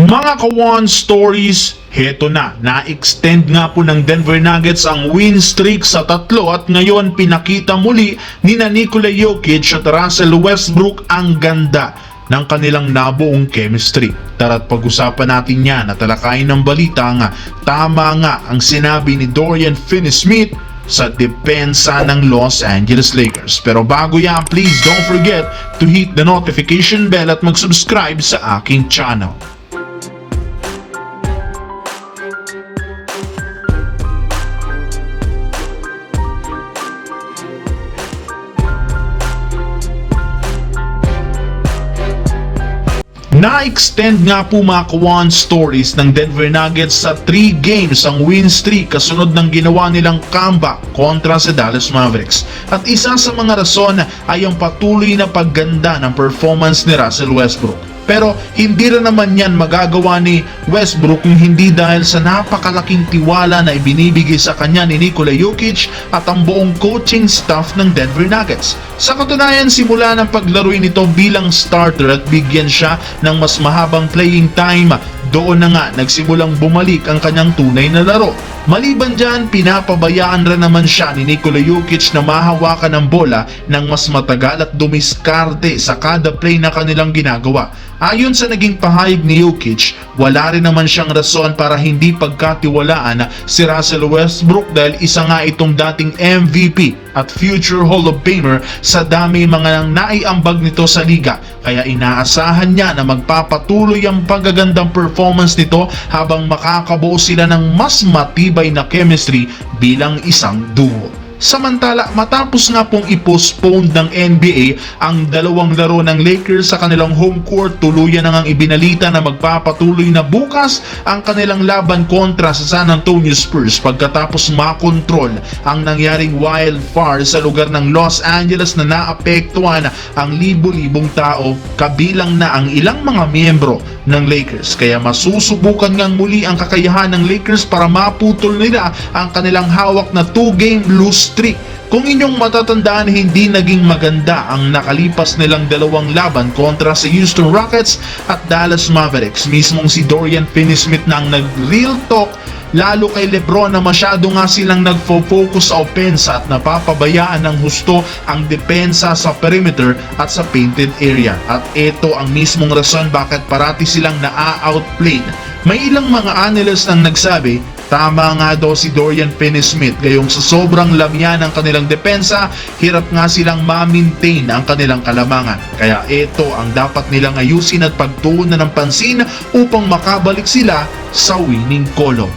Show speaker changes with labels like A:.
A: Mga ka-One Stories, heto na-extend nga po ng Denver Nuggets ang win streak sa 3 at ngayon pinakita muli ni Nikola Jokic at Russell Westbrook ang ganda ng kanilang nabuong chemistry. Tara't pag-usapan natin yan at talakayin ng balita nga tama nga ang sinabi ni Dorian Finney-Smith sa depensa ng Los Angeles Lakers. Pero bago yan, please don't forget to hit the notification bell at mag-subscribe sa aking channel. Na-extend nga po mga ka-One Stories ng Denver Nuggets sa 3 games ang win streak kasunod ng ginawa nilang comeback kontra sa Dallas Mavericks. At isa sa mga rason ay ang patuloy na pagganda ng performance ni Russell Westbrook. Pero hindi rin naman yan magagawa ni Westbrook kung hindi dahil sa napakalaking tiwala na ibinibigay sa kanya ni Nikola Jokic at ang buong coaching staff ng Denver Nuggets. Sa katunayan, simula ng paglaruin nito bilang starter at bigyan siya ng mas mahabang playing time, doon na nga nagsimulang bumalik ang kanyang tunay na laro. Maliban dyan, pinapabayaan rin naman siya ni Nikola Jokic na mahawakan ng bola ng mas matagal at dumiskarte sa kada play na kanilang ginagawa. Ayon sa naging pahayag ni Jokic, wala rin naman siyang rason para hindi pagkatiwalaan si Russell Westbrook dahil isa nga itong dating MVP at future Hall of Famer sa dami mga nang naiambag nito sa liga. Kaya inaasahan niya na magpapatuloy ang pagagandang performance nito habang makakabuo sila ng mas matibay na chemistry bilang isang duo. Samantala, matapos nga pong i-postpone ng NBA ang 2 laro ng Lakers sa kanilang home court, tuluyan na ngang ibinalita na magpapatuloy na bukas ang kanilang laban kontra sa San Antonio Spurs pagkatapos makontrol ang nangyaring wildfire sa lugar ng Los Angeles na naapektuhan ang libo-libong tao, kabilang na ang ilang mga miyembro ng Lakers. Kaya masusubukan ngang muli ang kakayahan ng Lakers para maputol nila ang kanilang hawak na 2-game lose streak. Kung inyong matatandaan, hindi naging maganda ang nakalipas nilang 2 laban kontra sa Houston Rockets at Dallas Mavericks. Mismong si Dorian Finney-Smith na ang nag-real talk lalo kay Lebron na masyado nga silang nagfo-focus sa opensa at napapabayaan ng husto ang depensa sa perimeter at sa painted area. At ito ang mismong rason bakit parati silang na-outplayed. May ilang mga analysts ang nagsabi, tama nga daw si Dorian Finney-Smith, gayong sa sobrang lamya ng kanilang depensa, hirap nga silang ma-maintain ang kanilang kalamangan. Kaya ito ang dapat nilang ayusin at pagtuunan ng pansin upang makabalik sila sa winning column.